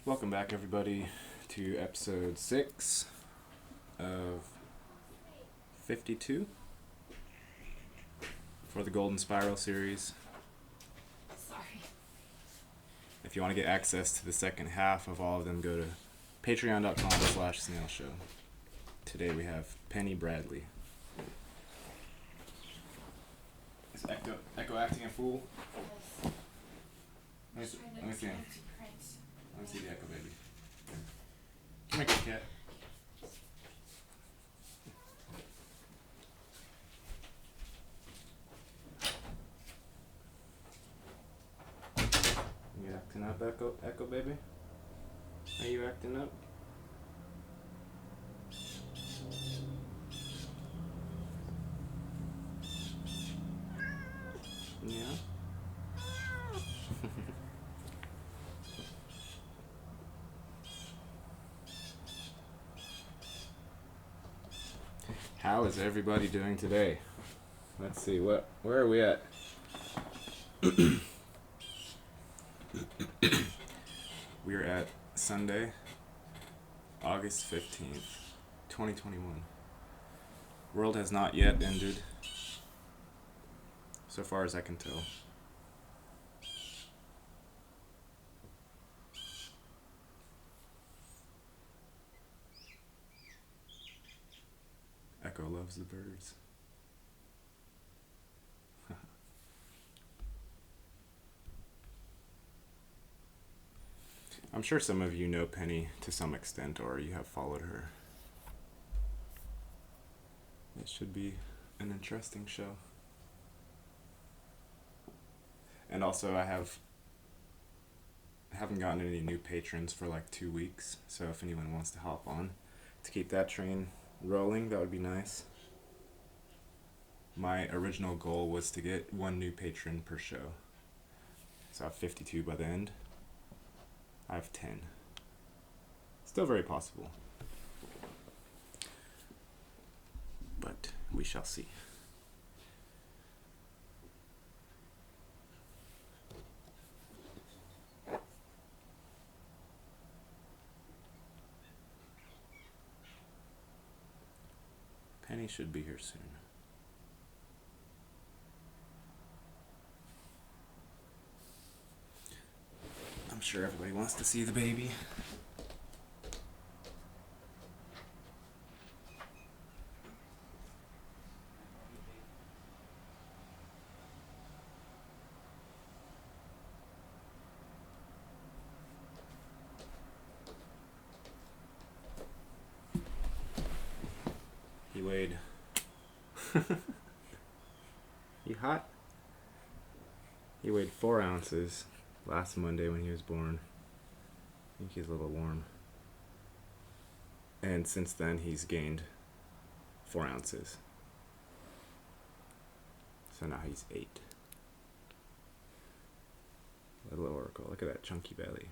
Welcome back, everybody, to episode 6 of 52 for the Golden Spiral series. Sorry. If you want to get access to the second half of all of them, go to patreon.com/snailshow. Today we have Penny Bradley. Is Echo acting a fool? Let me see him. Let me see the Echo baby. Come here, cat. You acting up, Echo baby? Are you acting up? Yeah. How is everybody doing today? Let's see, where are we at? We're at Sunday, August 15th, 2021. World has not yet ended, so far as I can tell. Echo loves the birds. I'm sure some of you know Penny to some extent, or you have followed her. It should be an interesting show. And also, I haven't gotten any new patrons for like 2 weeks, so if anyone wants to hop on to keep that train rolling, that would be nice. My original goal was to get 1 new patron per show. So I have 52 by the end. I have 10. Still very possible. But we shall see. Penny should be here soon. I'm sure everybody wants to see the baby. He weighed. You hot? He weighed 4 ounces last Monday when he was born. I think he's a little warm. And since then he's gained 4 ounces. So now he's 8. Little oracle. Look at that chunky belly.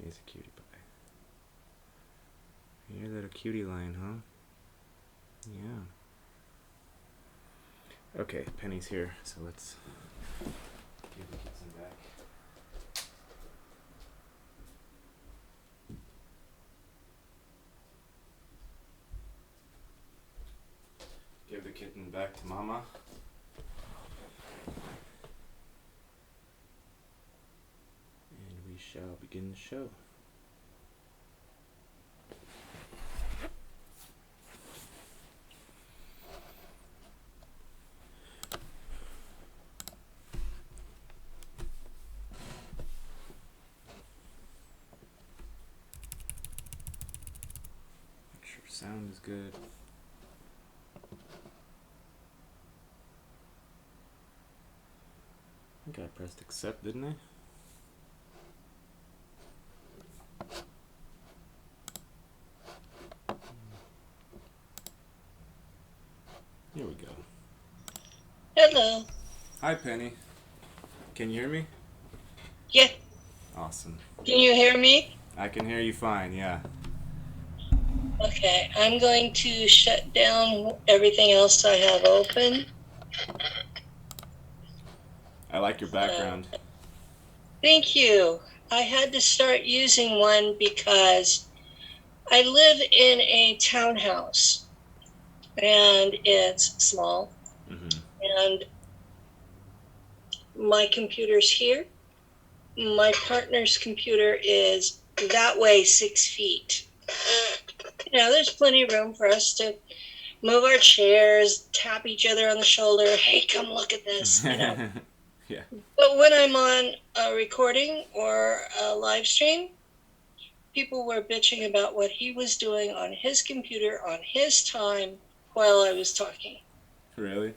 He's a cutie pie. You're a little cutie lion, huh? Yeah. Okay, Penny's here, so let's give the kitten back. Give the kitten back to Mama. And we shall begin the show. Make sure sound is good. I think I pressed accept, didn't I? Here we go. Hello. Hi, Penny. Can you hear me? Yeah. Awesome. Can you hear me? I can hear you fine, yeah. Okay, I'm going to shut down everything else I have open. I like your background. Thank you. I had to start using one because I live in a townhouse and it's small, and my computer's here. My partner's computer is that way 6 feet. There's plenty of room for us to move our chairs, tap each other on the shoulder. Hey, come look at this. Yeah. But when I'm on a recording or a live stream, people were bitching about what he was doing on his computer on his time while I was talking. Really?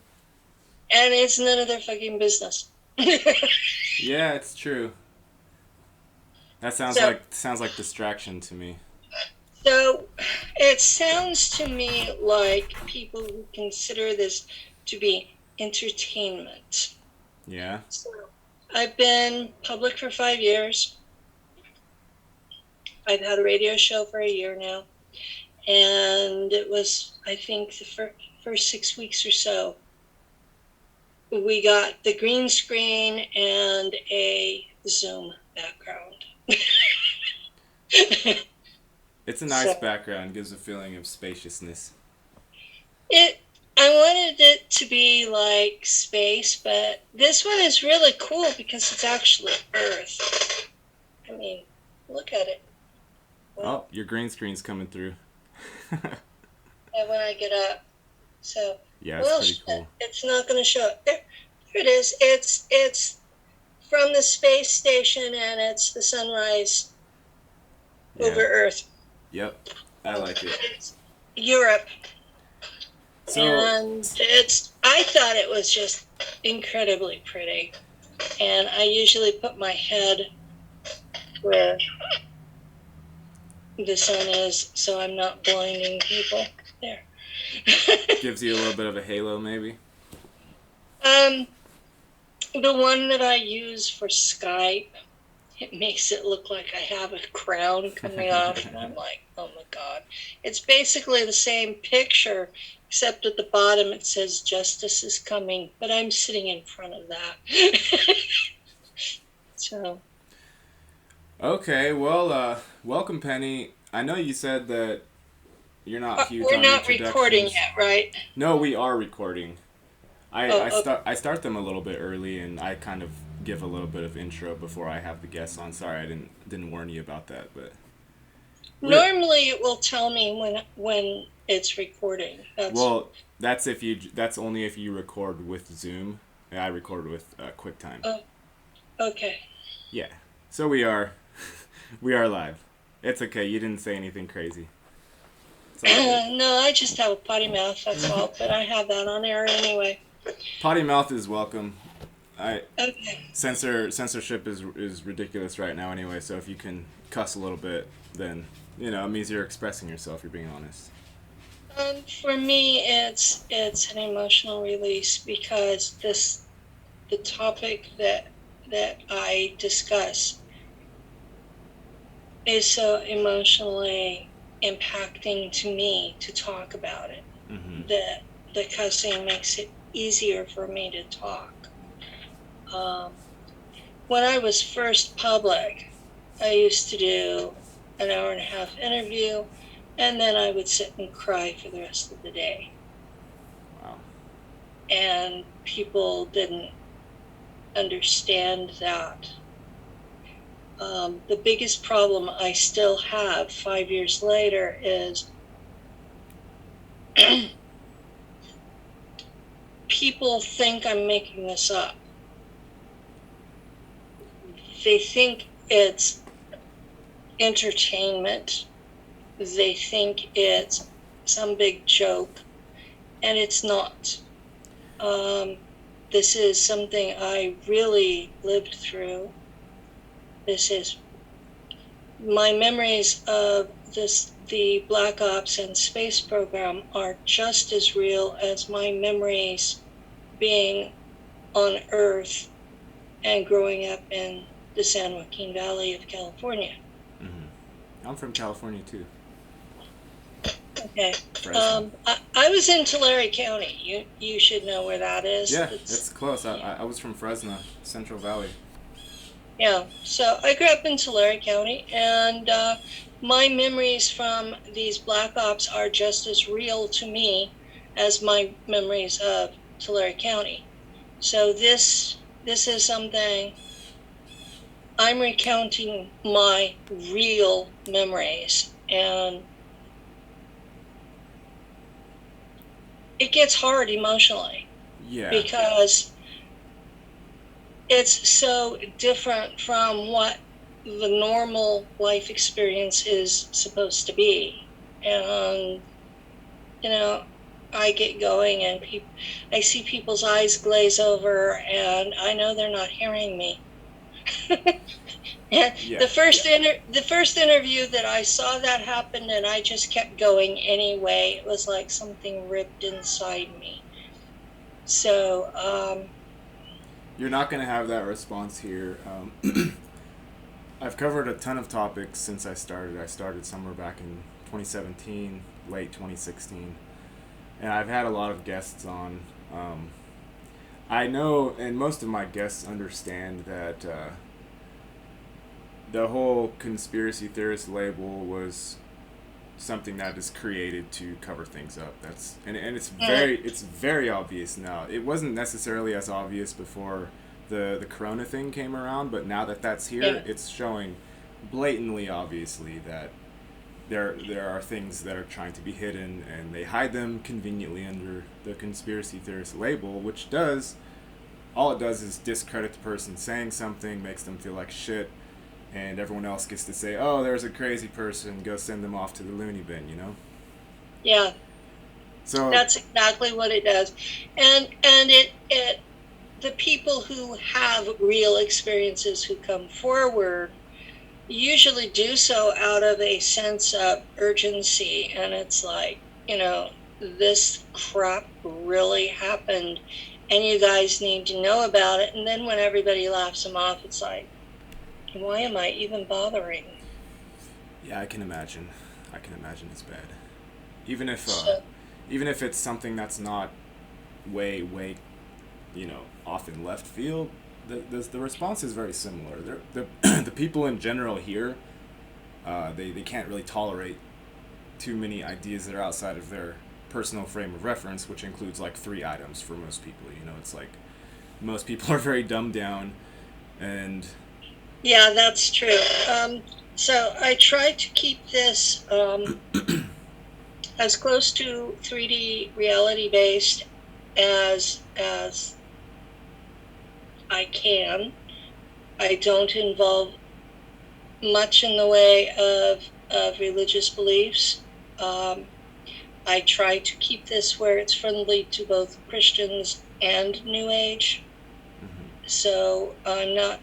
And it's none of their fucking business. Yeah, it's true. That sounds like distraction to me. So it sounds to me like people who consider this to be entertainment. Yeah. So I've been public for 5 years. I've had a radio show for a year now. And it was, I think, the first 6 weeks or so, we got the green screen and a Zoom background. It's a nice background. Gives a feeling of spaciousness. I wanted it to be like space, but this one is really cool because it's actually Earth. I mean, look at it. Oh, your green screen's coming through. And when I get up, so yeah, it's pretty cool. It's not going to show it. There it is. It's from the space station, and it's the sunrise over Earth. Yep, I like it. It's Europe. So, and I thought it was just incredibly pretty. And I usually put my head where the sun is, so I'm not blinding people. There. Gives you a little bit of a halo, maybe? The one that I use for Skype, it makes it look like I have a crown coming off, and I'm like, oh my God. It's basically the same picture, except at the bottom it says justice is coming, but I'm sitting in front of that. So. Okay, well, welcome, Penny. I know you said that you're not huge on We're not recording yet, right? No, we are recording. I start them a little bit early, and I kind of give a little bit of intro before I have the guests on. Sorry, I didn't warn you about that, but normally it will tell me when it's recording. That's only if you record with Zoom. I record with QuickTime. Oh, okay. Yeah, so we are live. It's okay. You didn't say anything crazy. No, I just have a potty mouth. That's all. But I have that on air anyway. Potty mouth is welcome. Okay. Censorship is ridiculous right now anyway. So if you can cuss a little bit, then it means you're expressing yourself. You're being honest. For me, it's an emotional release because the topic that I discuss is so emotionally impacting to me to talk about it. That the cussing makes it easier for me to talk. When I was first public, I used to do an hour and a half interview, and then I would sit and cry for the rest of the day. Wow. And people didn't understand that. The biggest problem I still have 5 years later is people think I'm making this up. They think it's entertainment. They think it's some big joke, and it's not. This is something I really lived through. This is my memories of the Black Ops and space program are just as real as my memories being on Earth and growing up in the San Joaquin Valley of California. I'm from California too. Okay. Fresno. I was in Tulare County. You should know where that is. Yeah, it's close. I was from Fresno, Central Valley. Yeah. So I grew up in Tulare County, and my memories from these black ops are just as real to me as my memories of Tulare County. So this is something I'm recounting my real memories, and it gets hard emotionally Yeah. because it's so different from what the normal life experience is supposed to be. And, you know, I get going and I see people's eyes glaze over, and I know they're not hearing me. And Yeah. the first interview that I saw that happen, and I just kept going anyway. It was like something ripped inside me. So, You're not going to have that response here. I've covered a ton of topics since I started. I started somewhere back in 2017, late 2016. And I've had a lot of guests on. I know, and most of my guests understand that the whole conspiracy theorist label was something that is created to cover things up. And it's very obvious now. It wasn't necessarily as obvious before the corona thing came around, but now that that's here, yeah. it's showing blatantly obviously that there are things that are trying to be hidden, and they hide them conveniently under the conspiracy theorist label, which does all it does is discredit the person saying something, makes them feel like shit, and everyone else gets to say, "Oh, there's a crazy person. Go send them off to the loony bin," you know. Yeah, So that's exactly what it does. And it the people who have real experiences who come forward usually do so out of a sense of urgency, and it's like, this crap really happened, and you guys need to know about it. And then when everybody laughs them off, it's like, why am I even bothering? yeah, I can imagine. I can imagine it's bad. Even if So, even if it's something that's not way off in left field, the response is very similar. The people in general here, they can't really tolerate too many ideas that are outside of their personal frame of reference, which includes like 3 items for most people. It's like most people are very dumbed down, and yeah, that's true. So I try to keep this as close to 3D reality based as I can. I don't involve much in the way of religious beliefs. I try to keep this where it's friendly to both Christians and New Age. So I'm not.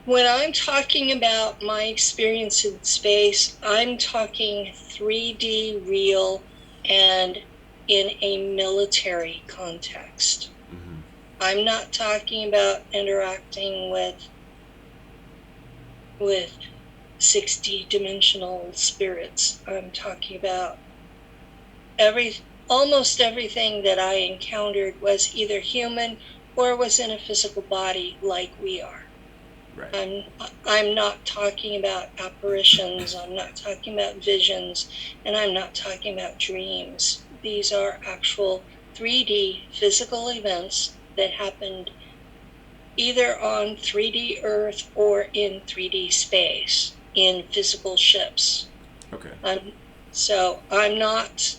When I'm talking about my experience in space, I'm talking 3D real and in a military context. I'm not talking about interacting with 60 dimensional spirits. I'm talking about almost everything that I encountered was either human or was in a physical body like we are. right. I'm not talking about apparitions, I'm not talking about visions, and I'm not talking about dreams. These are actual 3D physical events that happened either on 3D Earth or in 3D space, in physical ships. Okay. So I'm not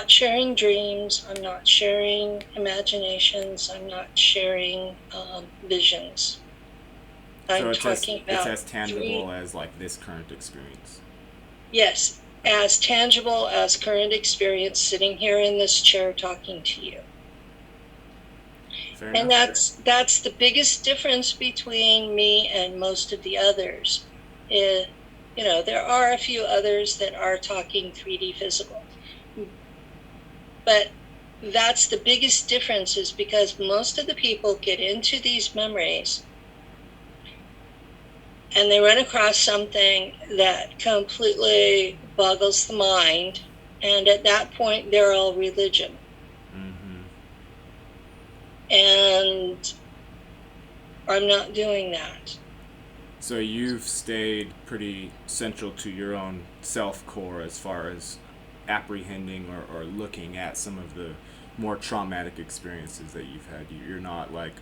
sharing dreams, I'm not sharing imaginations, I'm not sharing visions. So it's as tangible as like this current experience. Yes, as tangible as current experience sitting here in this chair talking to you. Fair And enough. that's the biggest difference between me and most of the others. There are a few others that are talking 3D physical. But that's the biggest difference, is because most of the people get into these memories and they run across something that completely boggles the mind, and at that point they're all religion. Mm-hmm. And I'm not doing that. So you've stayed pretty central to your own self core as far as apprehending or looking at some of the more traumatic experiences that you've had. You're not like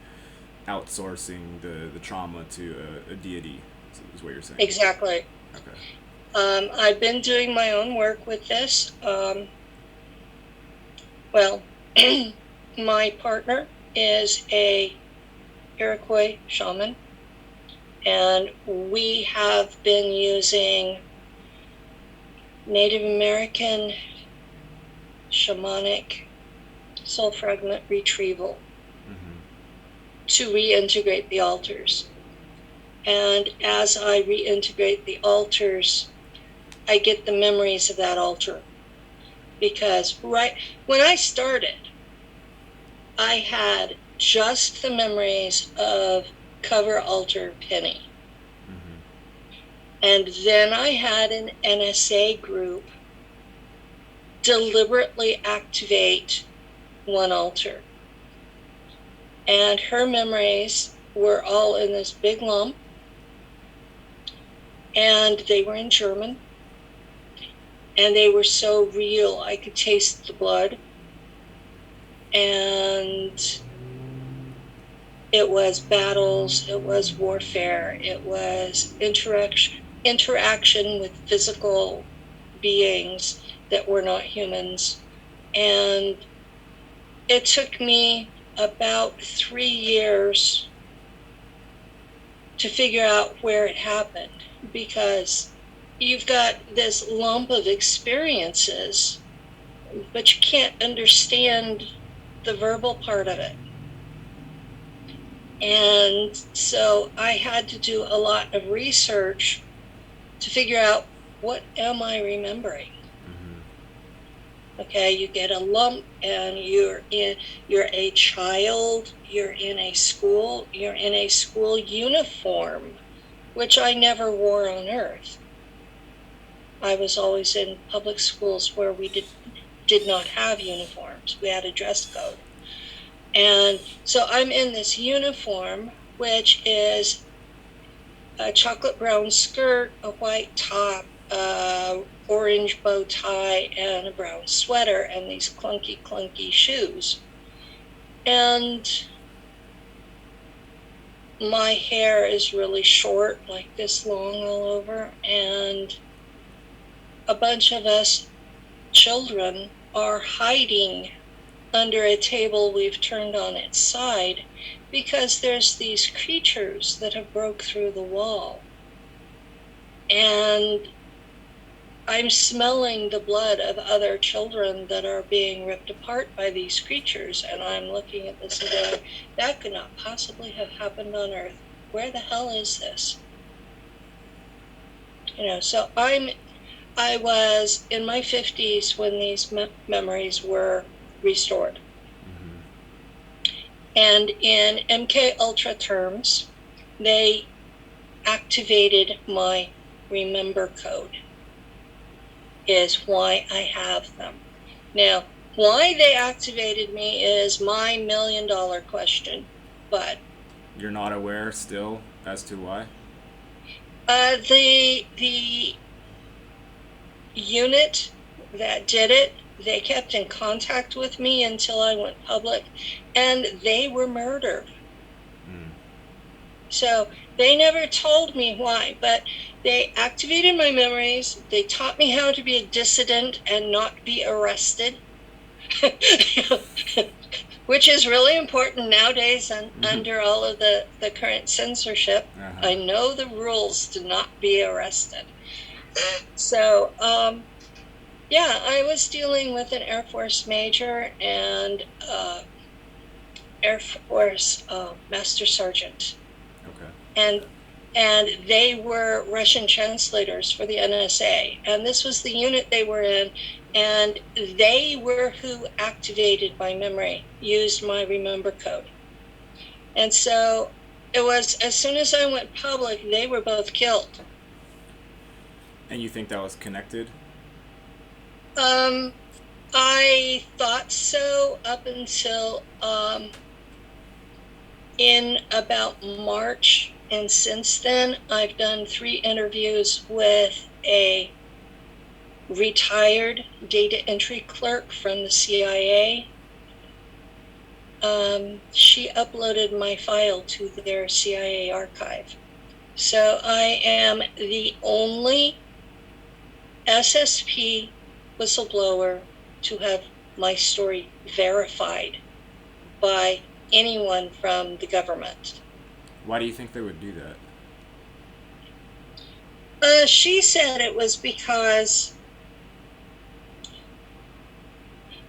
outsourcing the trauma to a deity, is what you're saying. Exactly. Okay. I've been doing my own work with this. Well, my partner is a Iroquois shaman, and we have been using Native American shamanic soul fragment retrieval to reintegrate the altars. And as I reintegrate the altars, I get the memories of that altar. Because right when I started, I had just the memories of cover altar Penny. And then I had an NSA group deliberately activate one altar. And her memories were all in this big lump. And they were in German. And they were so real, I could taste the blood. And it was battles, it was warfare, it was interaction with physical beings that were not humans. And it took me about 3 years to figure out where it happened, because you've got this lump of experiences, but you can't understand the verbal part of it. And so I had to do a lot of research to figure out, what am I remembering? Okay, you get a lump and you're a child, you're in a school uniform, which I never wore on Earth. I was always in public schools where we did not have uniforms. We had a dress code. And so I'm in this uniform, which is a chocolate brown skirt, a white top, orange bow tie, and a brown sweater, and these clunky shoes. And my hair is really short, like this long all over, and a bunch of us children are hiding under a table we've turned on its side, because there's these creatures that have broke through the wall. And I'm smelling the blood of other children that are being ripped apart by these creatures, and I'm looking at this and going, that could not possibly have happened on Earth. Where the hell is this? So I was in my 50s when these memories were restored. And in MK Ultra terms, they activated my remember code, is why I have them. Now, why they activated me is my $1 million question, but... You're not aware still as to why? The unit that did it, they kept in contact with me until I went public, and they were murdered. So they never told me why, but they activated my memories. They taught me how to be a dissident and not be arrested, which is really important nowadays under all of the current censorship. I know the rules to not be arrested. So, yeah, I was dealing with an Air Force major and Air Force Master Sergeant. Okay. And they were Russian translators for the NSA. And this was the unit they were in. And they were who activated my memory, used my remember code. And so it was as soon as I went public, they were both killed. And you think that was connected? I thought so up until in about March, and since then I've done 3 interviews with a retired data entry clerk from the CIA. She uploaded my file to their CIA archive. So I am the only SSP whistleblower to have my story verified by anyone from the government. Why do you think they would do that? She said it was because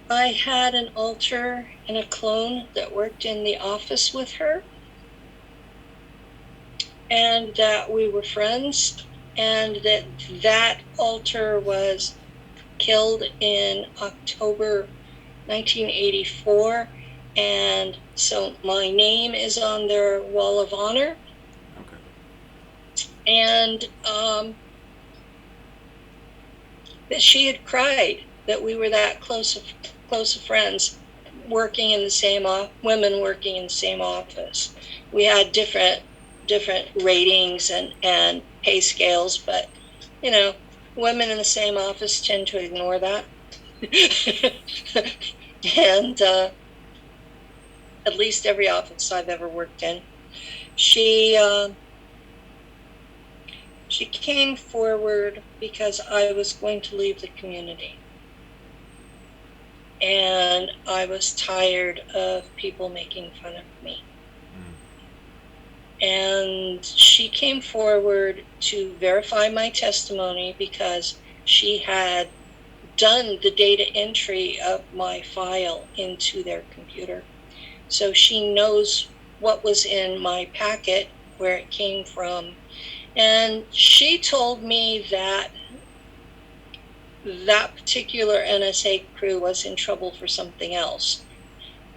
I had an alter and a clone that worked in the office with her, and that we were friends, and that alter was killed in October 1984, and so my name is on their wall of honor. Okay. And that she had cried that we were that close of friends, working in the same women working in the same office. We had different ratings and pay scales, but you know, women in the same office tend to ignore that. And at least every office I've ever worked in, she came forward because I was going to leave the community. And I was tired of people making fun of me. And she came forward to verify my testimony because she had done the data entry of my file into their computer. So she knows what was in my packet, where it came from. And she told me that that particular NSA crew was in trouble for something else.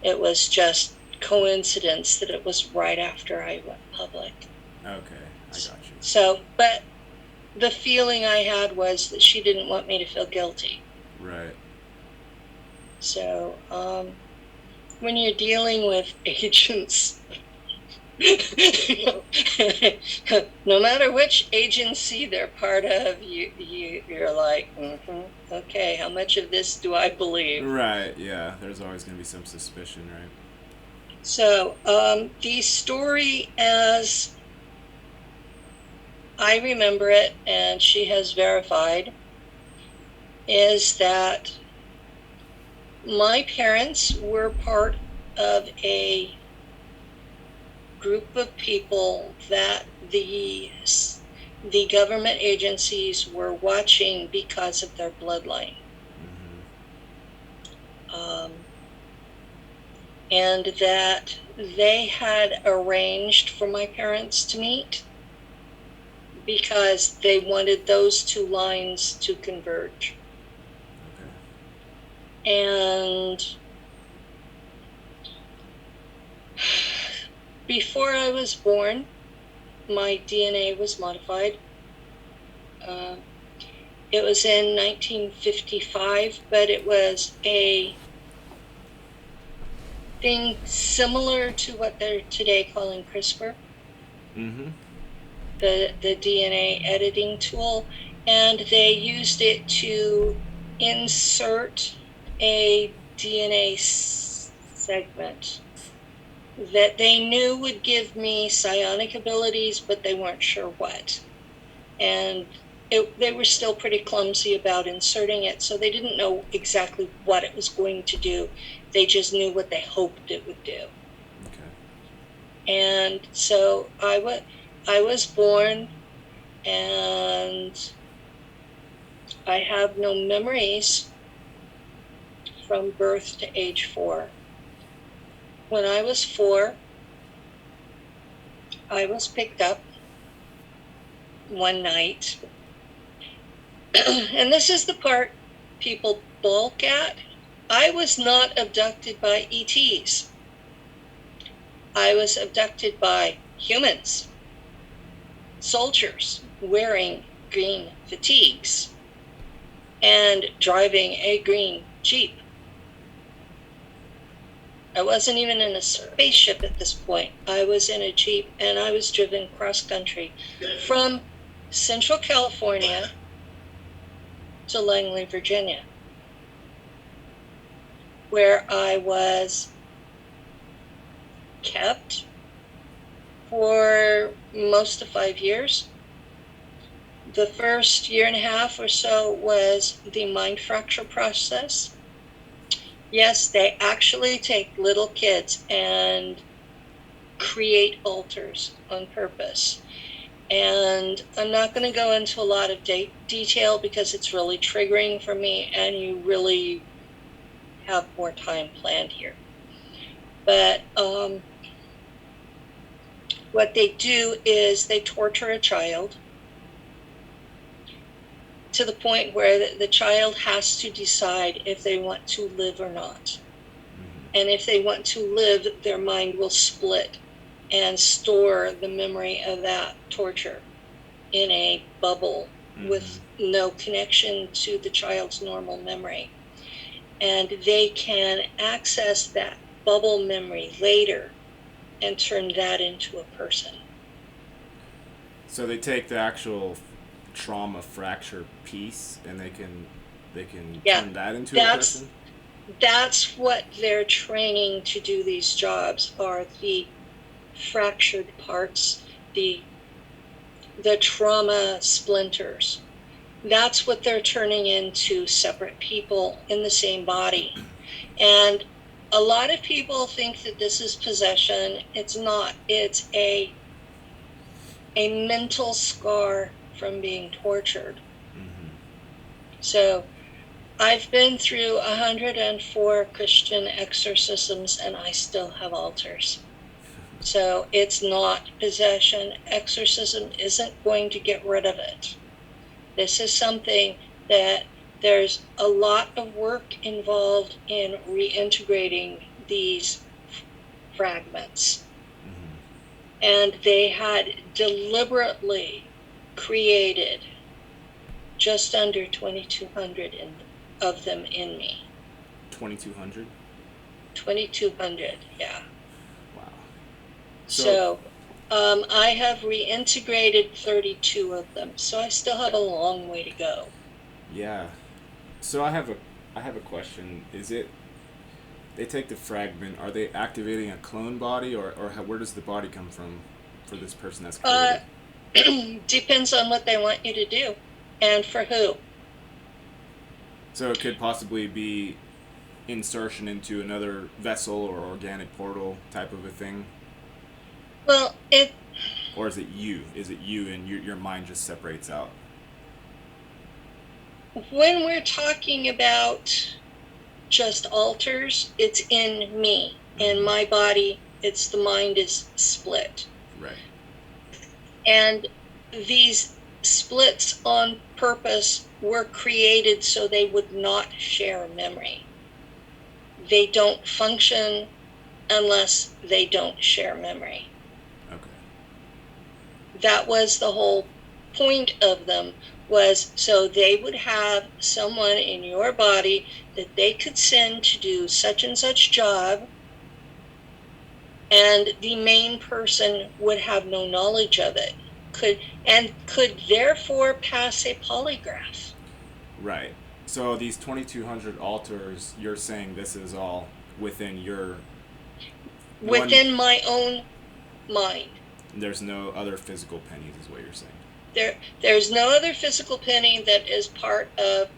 It was just coincidence that it was right after I went public. Okay, I got you. So, but the feeling I had was that she didn't want me to feel guilty. Right. So, when you're dealing with agents, no matter which agency they're part of, you're like, okay, how much of this do I believe? Right, yeah. There's always going to be some suspicion, right? So, the story as I remember it, and she has verified, is that my parents were part of a group of people that the government agencies were watching because of their bloodline. And that they had arranged for my parents to meet because they wanted those 2 lines to converge. Okay. And before I was born, my DNA was modified. It was in 1955, but it was a thing similar to what they're today calling CRISPR. The DNA editing tool, and they used it to insert a DNA segment that they knew would give me psionic abilities, but they weren't sure what. And they were still pretty clumsy about inserting it, so they didn't know exactly what it was going to do. They just knew what they hoped it would do. Okay. And so I was born, and I have no memories from birth to age 4. When I was 4, I was picked up one night. And this is the part people balk at. I was not abducted by ETs. I was abducted by humans, soldiers wearing green fatigues and driving a green Jeep. I wasn't even in a spaceship at this point. I was in a Jeep, and I was driven cross country from Central California to Langley, Virginia, where I was kept for most of 5 years. The first year and a half or so was the mind fracture process. Yes, they actually take little kids and create alters on purpose. And I'm not going to go into a lot of detail because it's really triggering for me, and you really have more time planned here. But what they do is they torture a child to the point where the child has to decide if they want to live or not. And if they want to live, their mind will split and store the memory of that torture in a bubble with no connection to the child's normal memory. And they can access that bubble memory later and turn that into a person. So they take the actual trauma fracture piece and they can turn that into a person? That's what they're training to do. These jobs are the fractured parts, the trauma splinters. That's what they're turning into separate people in the same body. And a lot of people think that this is possession. It's not. It's a mental scar from being tortured. So I've been through 104 Christian exorcisms, and I still have altars. So it's not possession. Exorcism isn't going to get rid of it. This is something that there's a lot of work involved in reintegrating these fragments. And they had deliberately created just under 2,200 of them in me. 2,200? 2,200, yeah. Wow. So I have reintegrated 32 of them, so I still have a long way to go. Yeah. So I have a question. Is it, they take the fragment, are they activating a clone body, or where does the body come from for this person that's created? Depends on what they want you to do and for who. So it could possibly be insertion into another vessel or organic portal type of a thing? Well, or is it you? Is it you and your mind just separates out? When we're talking about just alters, it's in me. In my body, it's the mind is split. Right. And these splits on purpose were created so they would not share memory. They don't function unless they don't share memory. Okay. That was the whole point of them, was so they would have someone in your body that they could send to do such and such job, and the main person would have no knowledge of it, could therefore pass a polygraph. Right. So these 2,200 altars, you're saying this is all within your... Within my own mind. There's no other physical pennies, is what you're saying. There's no other physical penny that is part of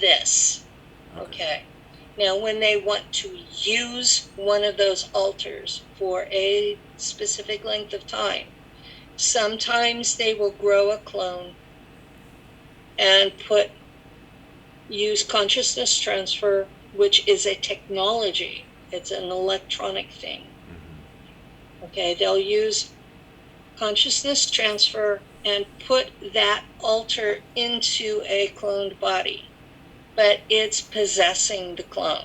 this. Okay. Now, when they want to use one of those altars for a specific length of time, sometimes they will grow a clone and use consciousness transfer, which is a technology. It's an electronic thing. Okay, they'll use consciousness transfer and put that altar into a cloned body, but it's possessing the clone.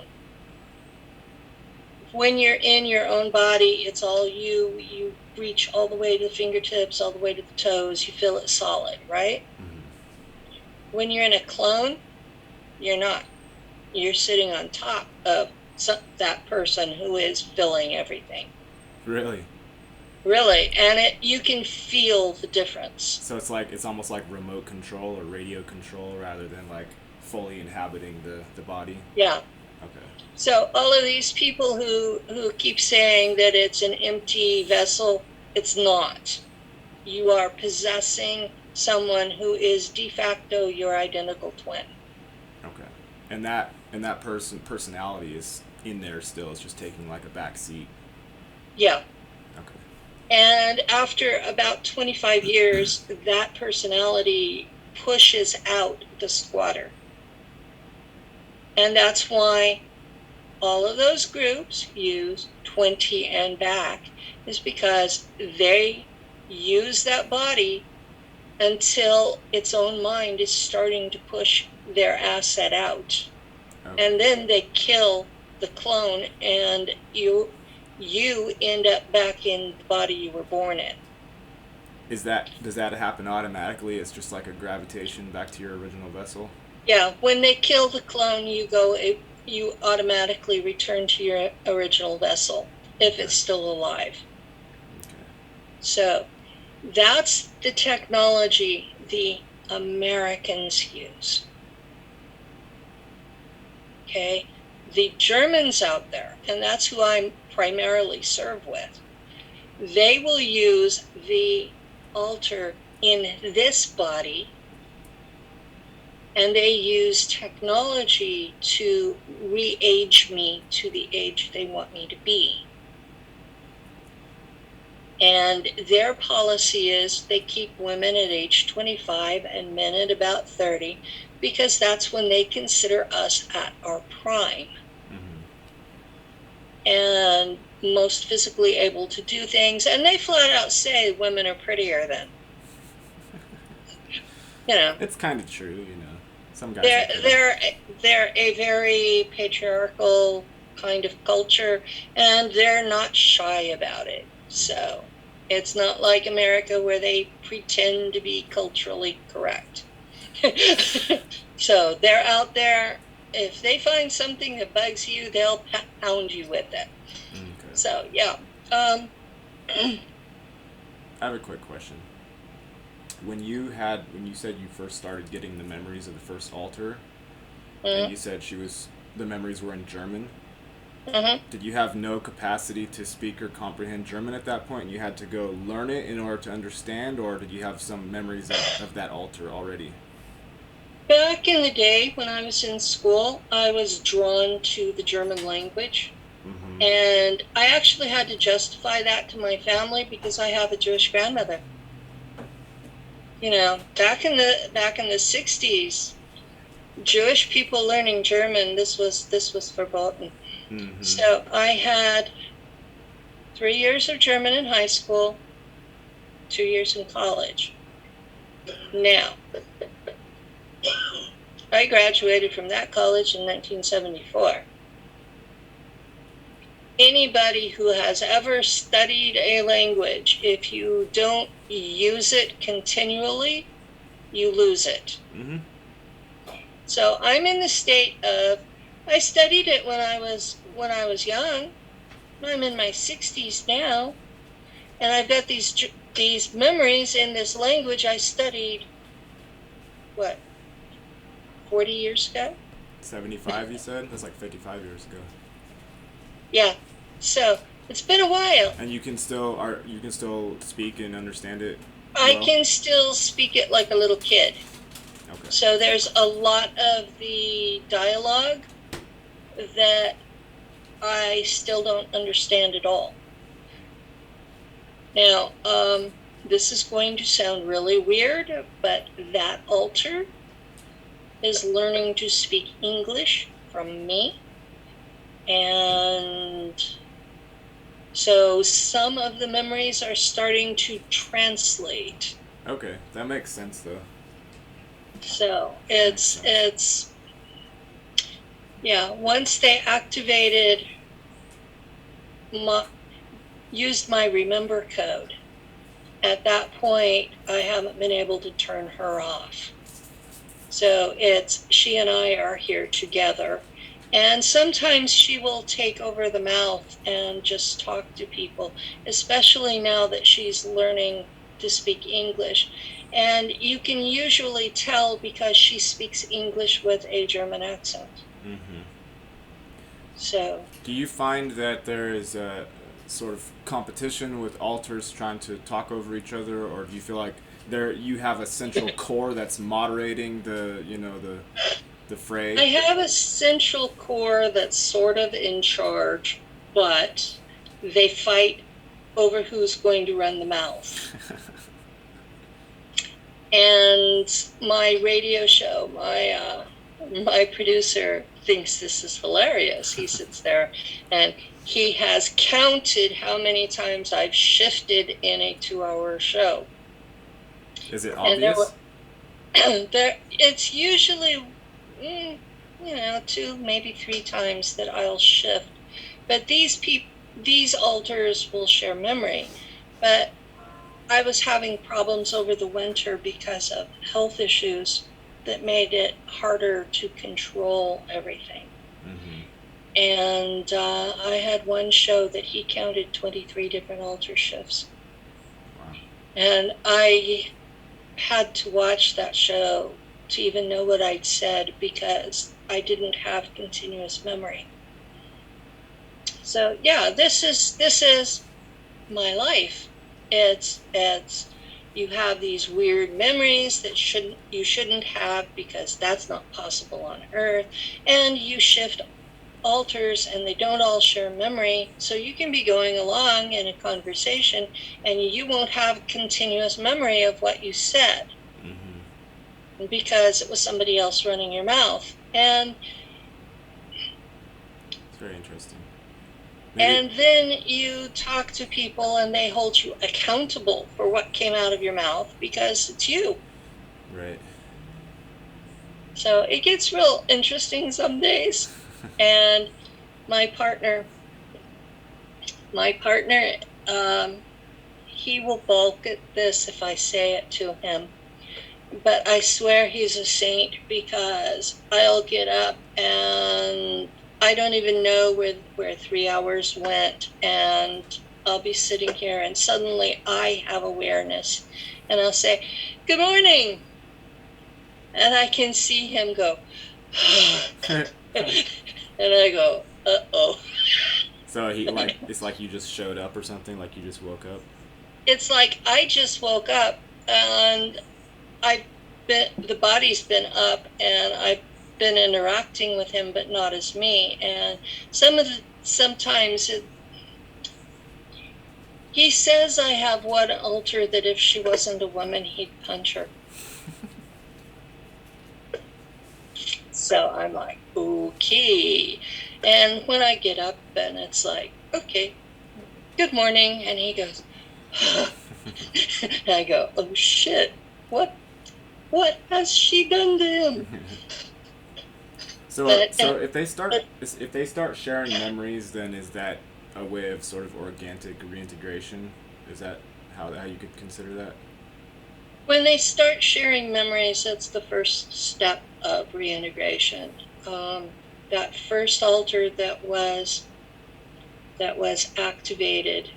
when you're in your own body, it's all you. You reach all the way to the fingertips, all the way to the toes. You feel it solid, right? Mm-hmm. When you're in a clone, you're not. You're sitting on top of that person who is filling everything. Really? Really, and you can feel the difference. So it's almost like remote control or radio control rather than like fully inhabiting the body. Yeah. Okay. So all of these people who keep saying that it's an empty vessel, it's not. You are possessing someone who is de facto your identical twin. Okay. And that personality is in there still. It's just taking like a back seat. Yeah. Okay. And after about 25 years, that personality pushes out the squatter. And that's why all of those groups use 20 and back, is because they use that body until its own mind is starting to push their asset out. Okay. And then they kill the clone, and you end up back in the body you were born in. Does that happen automatically? It's just like a gravitation back to your original vessel? Yeah, when they kill the clone, you automatically return to your original vessel if it's still alive. Okay. So that's the technology the Americans use. Okay, the Germans out there, and that's who I primarily serve with, they will use the altar in this body, and they use technology to re-age me to the age they want me to be. And their policy is they keep women at age 25 and men at about 30, because that's when they consider us at our prime. Mm-hmm. And most physically able to do things. And they flat out say women are prettier then. You know. It's kind of true, you know. Some guys they're a very patriarchal kind of culture, and they're not shy about it. So it's not like America where they pretend to be culturally correct. So they're out there. If they find something that bugs you, they'll pound you with it. Okay. So yeah. I have a quick question. When you said you first started getting the memories of the first altar, and you said the memories were in German, did you have no capacity to speak or comprehend German at that point, and you had to go learn it in order to understand, or did you have some memories of that altar already? Back in the day when I was in school, I was drawn to the German language. Mm-hmm. And I actually had to justify that to my family because I have a Jewish grandmother. You know, back in the 60s, Jewish people learning German, this was verboten. Mm-hmm. So I had 3 years of German in high school, 2 years in college. Now, I graduated from that college in 1974. Anybody who has ever studied a language, if you don't use it continually, you lose it. Mm-hmm. So I'm in the state of, I studied it when I was young. I'm in my 60s now, and I've got these memories in this language I studied, 40 years ago? 75, you said? That's like 55 years ago. Yeah, so it's been a while. And you can still speak and understand it? I can still speak it like a little kid. Okay. So there's a lot of the dialogue that I still don't understand at all. Now, this is going to sound really weird, but that altar is learning to speak English from me. And so some of the memories are starting to translate. Okay, that makes sense though. So it's yeah, once they activated used my remember code. At that point, I haven't been able to turn her off. So it's she and I are here together. And sometimes she will take over the mouth and just talk to people, especially now that she's learning to speak English. And you can usually tell because she speaks English with a German accent. Mm-hmm. So, Do you find that there is a sort of competition with alters trying to talk over each other, or do you feel like there you have a central core that's moderating the fray? I have a central core that's sort of in charge, but they fight over who's going to run the mouth. And my radio show, my producer thinks this is hilarious. He sits there and he has counted how many times I've shifted in a 2-hour show. Is it obvious? It's usually, 2, maybe 3 times that I'll shift. But these alters will share memory. But I was having problems over the winter because of health issues that made it harder to control everything. Mm-hmm. And I had one show that he counted 23 different altar shifts. Wow. And I had to watch that show to even know what I'd said because I didn't have continuous memory. So yeah, this is my life. It's you have these weird memories that you shouldn't have because that's not possible on Earth, and you shift alters and they don't all share memory, so you can be going along in a conversation and you won't have continuous memory of what you said. Mm-hmm. Because it was somebody else running your mouth. And it's very interesting. And then you talk to people and they hold you accountable for what came out of your mouth because it's you. Right. So it gets real interesting some days. And my partner, he will balk at this if I say it to him. But I swear he's a saint because I'll get up and I don't even know where 3 hours went, and I'll be sitting here and suddenly I have awareness and I'll say, "Good morning." And I can see him go, and I go, "Uh-oh." So it's like you just showed up or something, like you just woke up? It's like I just woke up and the body's been up and I've been interacting with him, but not as me. And sometimes he says I have one altar that if she wasn't a woman, he'd punch her. So I'm like, okay. And when I get up, and it's like, okay, good morning. And he goes, and I go, oh shit, what has she done to him? So if they start sharing memories, then is that a way of sort of organic reintegration? Is that how you could consider that? When they start sharing memories, that's the first step of reintegration. That first altar that was activated,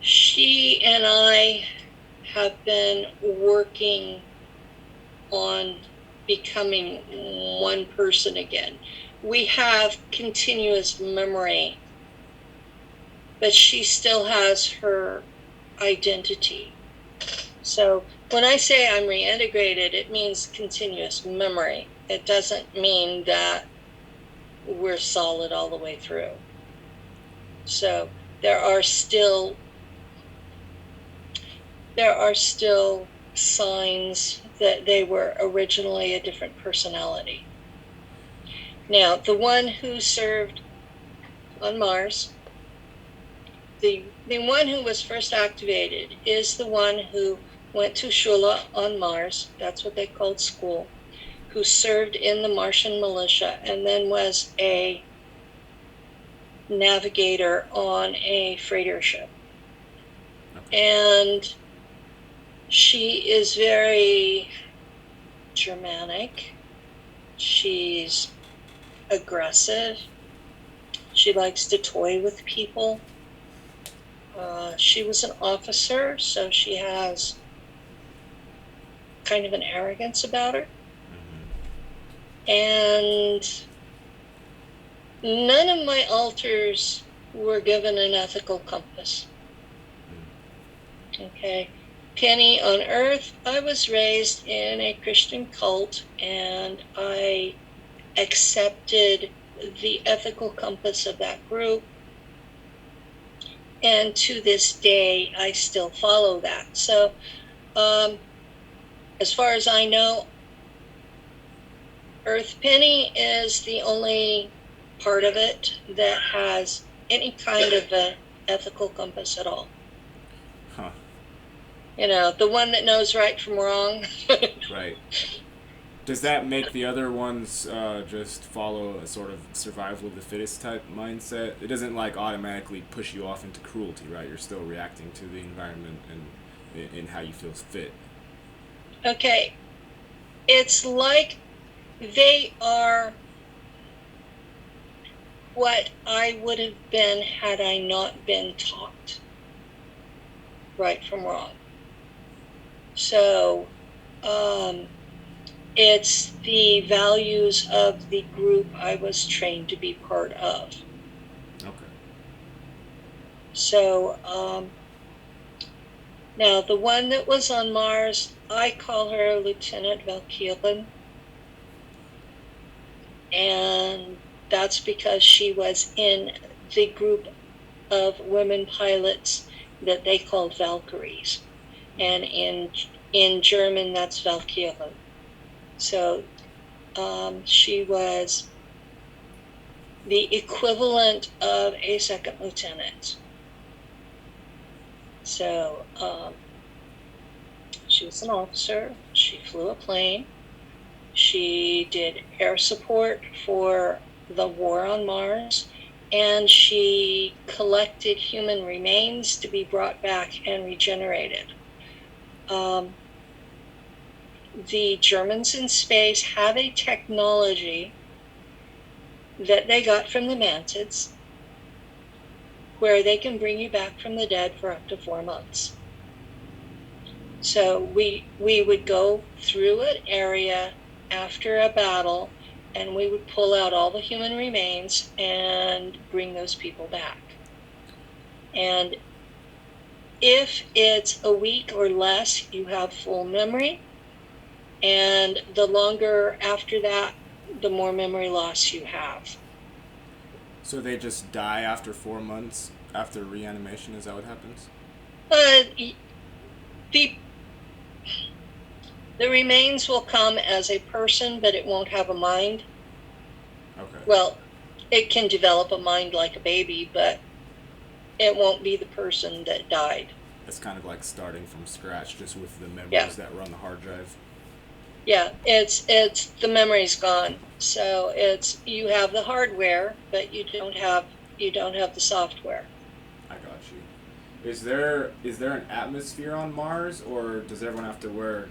she and I have been working on becoming one person again. We have continuous memory, but she still has her identity. So when I say I'm reintegrated, it means continuous memory. It doesn't mean that we're solid all the way through. So there are still signs that they were originally a different personality. Now, the one who served on Mars, the one who was first activated is the one who went to Shula on Mars, that's what they called school, who served in the Martian militia and then was a navigator on a freighter ship. Okay. And she is very Germanic. She's aggressive. She likes to toy with people. She was an officer, so she has kind of an arrogance about her. And none of my alters were given an ethical compass. Okay. Penny, on Earth, I was raised in a Christian cult, and I accepted the ethical compass of that group. And to this day, I still follow that. So, as far as I know, Earth Penny is the only part of it that has any kind of an ethical compass at all. Huh. You know, the one that knows right from wrong. Right. Does that make the other ones just follow a sort of survival of the fittest type mindset? It doesn't like automatically push you off into cruelty, right? You're still reacting to the environment and in how you feel fit. Okay. It's like they are what I would have been had I not been taught right from wrong. So, it's the values of the group I was trained to be part of. Okay. So, now the one that was on Mars, I call her Lieutenant Valkeelan. And that's because she was in the group of women pilots that they called Valkyries. And in German, that's Valkeelan. So she was the equivalent of a second lieutenant. So she was an officer. She flew a plane. She did air support for the war on Mars, and she collected human remains to be brought back and regenerated. The Germans in space have a technology that they got from the Mantids where they can bring you back from the dead for up to 4 months. So we would go through an area after a battle, and we would pull out all the human remains and bring those people back. And if it's a week or less, you have full memory. And the longer after that, the more memory loss you have. So they just die after 4 months after reanimation? Is that what happens? The remains will come as a person, but it won't have a mind. Okay. Well, it can develop a mind like a baby, but it won't be the person that died. It's kind of like starting from scratch, just with the memories that were on the hard drive. Yeah, it's the memory's gone. So it's you have the hardware, but you don't have the software. I got you. Is there an atmosphere on Mars, or does everyone have to wear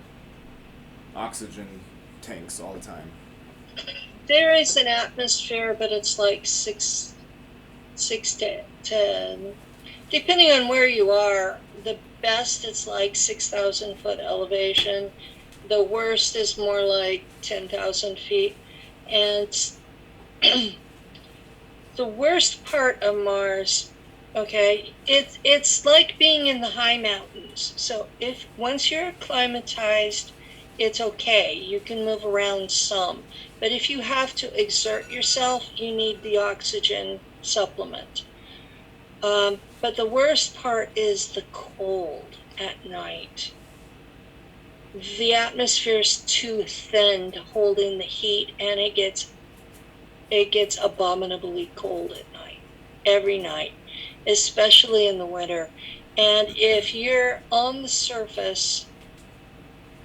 oxygen tanks all the time? There is an atmosphere, but it's like 6 to 10, depending on where you are. The best it's like 6,000 foot elevation. The worst is more like 10,000 feet. And the worst part of Mars, okay, it's like being in the high mountains. So if once you're acclimatized, it's okay. You can move around some. But if you have to exert yourself, you need the oxygen supplement. But the worst part is the cold at night. The atmosphere is too thin to hold in the heat, and it gets abominably cold at night, every night, especially in the winter. And if you're on the surface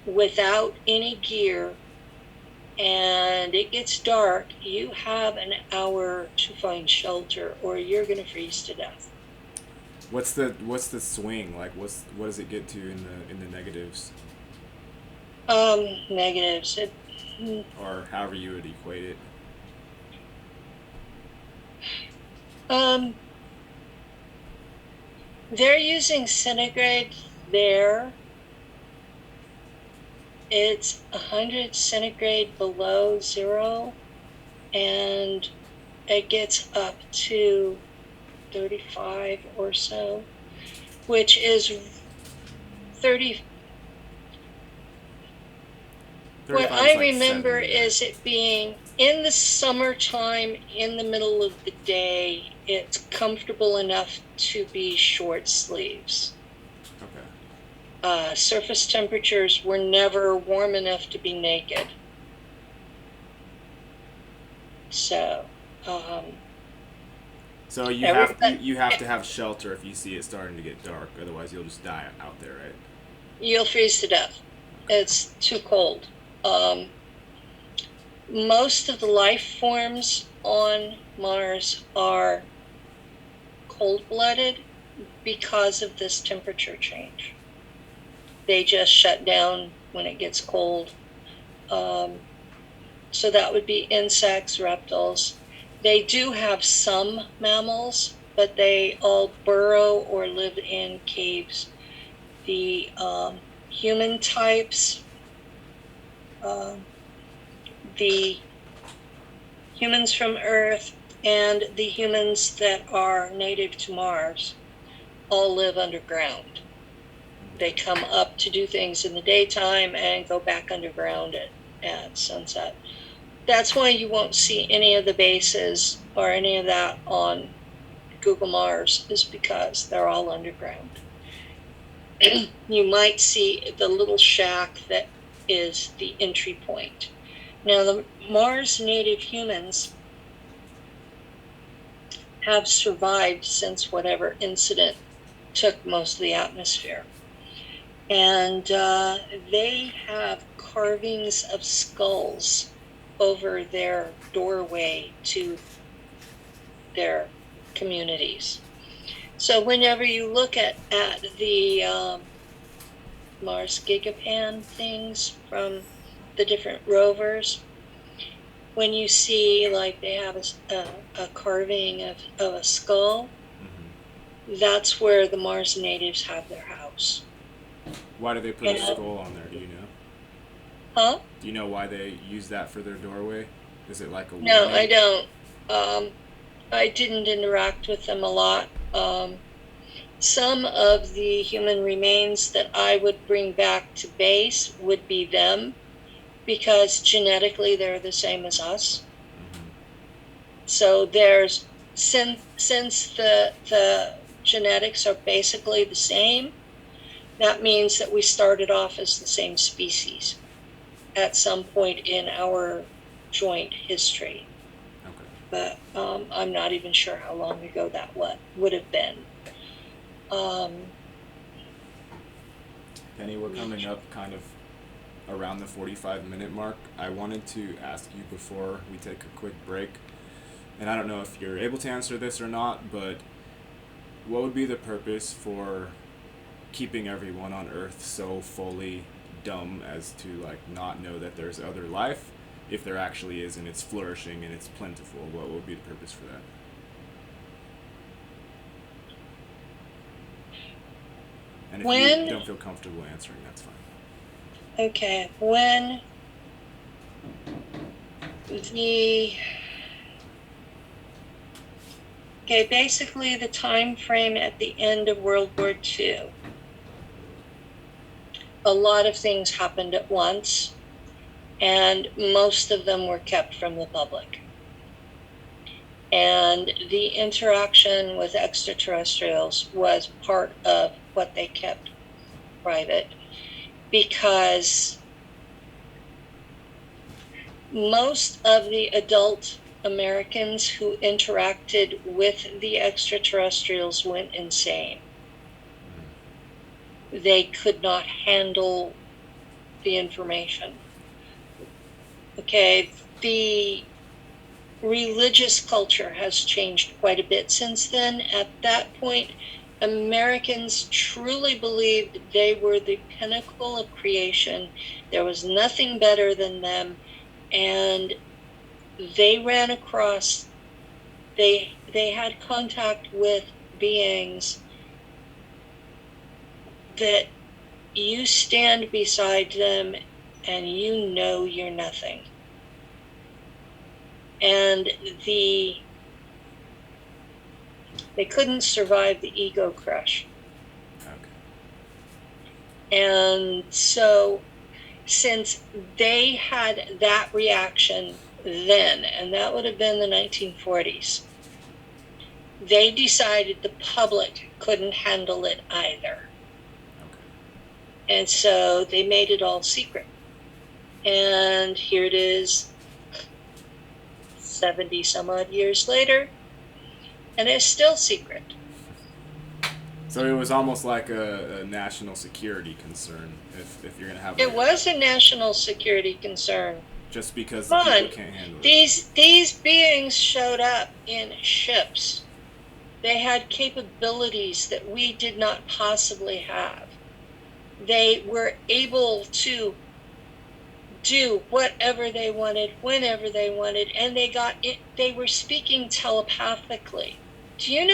without any gear, and it gets dark, you have an hour to find shelter or you're going to freeze to death. What's the swing like? What does it get to in the negatives, Negatives. or however you would equate it? Um, they're using centigrade there. It's 100 centigrade below zero, and it gets up to 35 or so, which is 30. What 35 I is like remember 70, right? is it being in the summertime, in the middle of the day, it's comfortable enough to be short sleeves. Okay. Surface temperatures were never warm enough to be naked. So, So everybody, you have to have shelter if you see it starting to get dark. Otherwise, you'll just die out there, right? you'll freeze to death. Okay. It's too cold. Um, most of the life forms on Mars are cold-blooded because of this temperature change. They just shut down when it gets cold. So that would be insects, reptiles. They do have some mammals, but they all burrow or live in caves. The human types, the humans from Earth, and the humans that are native to Mars all live underground. They come up to do things in the daytime and go back underground at sunset. That's why you won't see any of the bases or any of that on Google Mars, is because they're all underground. You might see the little shack that is the entry point. Now, the Mars native humans have survived since whatever incident took most of the atmosphere. And they have carvings of skulls over their doorway to their communities. So whenever you look at the Mars Gigapan things from the different rovers, when you see like they have a carving of a skull, that's where the Mars natives have their house. Why do they put a skull on there? Do you know? Huh? Do you know why they use that for their doorway? Is it like a No, I warning? don't. I didn't interact with them a lot. Some of the human remains that I would bring back to base would be them, because genetically they're the same as us. So there's, since the genetics are basically the same, that means that we started off as the same species at some point in our joint history. Okay. But I'm not even sure how long ago that would have been. Penny, we're coming up kind of around the 45-minute mark. I wanted to ask you before we take a quick break, and I don't know if you're able to answer this or not, but what would be the purpose for keeping everyone on Earth so fully dumb as to like not know that there's other life, if there actually is and it's flourishing and it's plentiful? What would be the purpose for that? And if you don't feel comfortable answering, that's fine. Okay, when the basically the time frame at the end of World War II, a lot of things happened at once, and most of them were kept from the public. And the interaction with extraterrestrials was part of what they kept private, because most of the adult Americans who interacted with the extraterrestrials went insane. They could not handle the information. Okay, the religious culture has changed quite a bit since then. At that point, Americans truly believed they were the pinnacle of creation. There was nothing better than them, and they ran across, they had contact with beings that you stand beside them and you know you're nothing. And they couldn't survive the ego crush. Okay. And so since they had that reaction then, and that would have been the 1940s, they decided the public couldn't handle it either. Okay. And so they made it all secret. And here it is, 70 some odd years later, and it's still secret. So it was almost like a national security concern if you're gonna have. It was a national security concern. Just because the people can't handle it. These beings showed up in ships. They had capabilities that we did not possibly have. They were able to do whatever they wanted, whenever they wanted, and they were speaking telepathically. Do you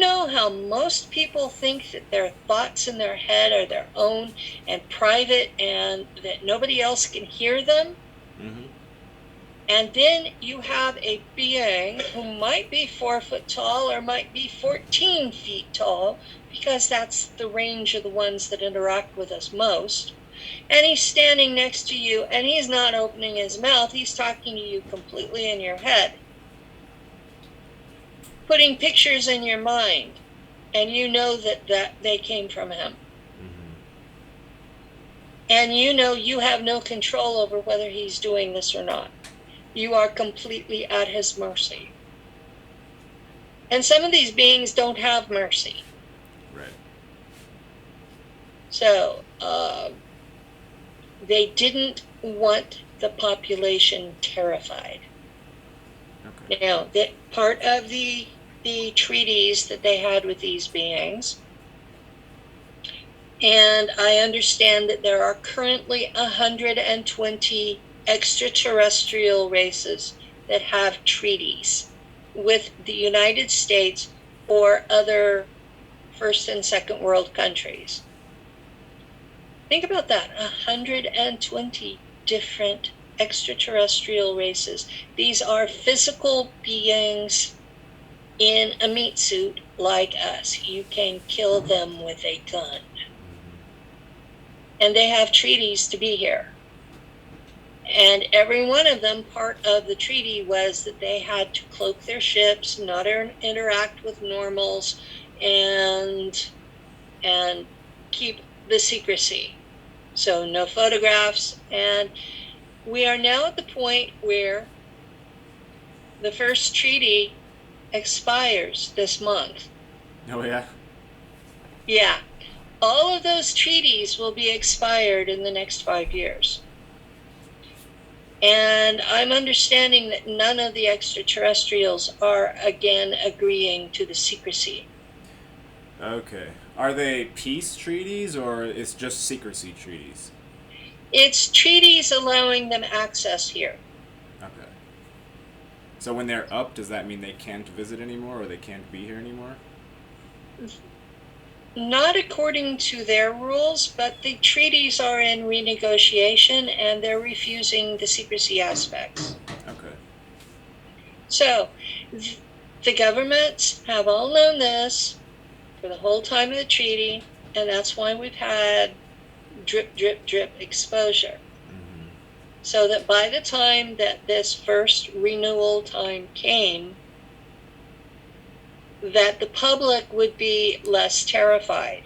know how most people think that their thoughts in their head are their own and private and that nobody else can hear them? Mm-hmm. And then you have a being who might be 4 foot tall or might be 14 feet tall, because that's the range of the ones that interact with us most. And he's standing next to you and he's not opening his mouth. He's talking to you completely in your head, putting pictures in your mind, and you know that they came from him. Mm-hmm. And you know you have no control over whether he's doing this or not. You are completely at his mercy. And some of these beings don't have mercy. Right. So they didn't want the population terrified. Okay. Now, that part of the treaties that they had with these beings, and I understand that there are currently 120 extraterrestrial races that have treaties with the United States or other first and second world countries. Think about that, 120 different extraterrestrial races. These are physical beings in a meat suit like us. You can kill them with a gun. And they have treaties to be here. And every one of them, part of the treaty was that they had to cloak their ships, not interact with normals, and keep the secrecy. So no photographs. And we are now at the point where the first treaty expires this month. Oh, yeah? Yeah. All of those treaties will be expired in the next 5 years. And I'm understanding that none of the extraterrestrials are again agreeing to the secrecy. Okay. Are they peace treaties or it's just secrecy treaties? It's treaties allowing them access here. Okay. So when they're up, does that mean they can't visit anymore or they can't be here anymore? Not according to their rules, but the treaties are in renegotiation and they're refusing the secrecy aspects. Okay. So the governments have all known this for the whole time of the treaty, and that's why we've had drip, drip, drip exposure. Mm-hmm. So that by the time that this first renewal time came, that the public would be less terrified.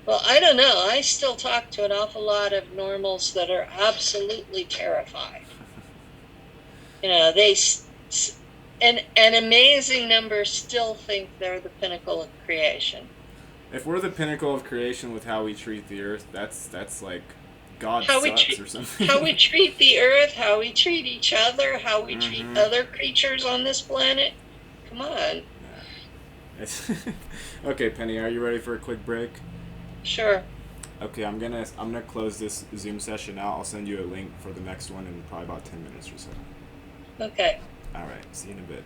Well, I don't know. I still talk to an awful lot of normals that are absolutely terrified. You know, an amazing number still think they're the pinnacle of creation. If we're the pinnacle of creation with how we treat the earth, that's like God how we sucks treat or something. how we treat the earth, how we treat each other, how we treat other creatures on this planet. Come on. Yeah. Okay, Penny, are you ready for a quick break? Sure. Okay, I'm gonna close this Zoom session out. I'll send you a link for the next one in probably about 10 minutes or so. Okay. All right, see you in a bit.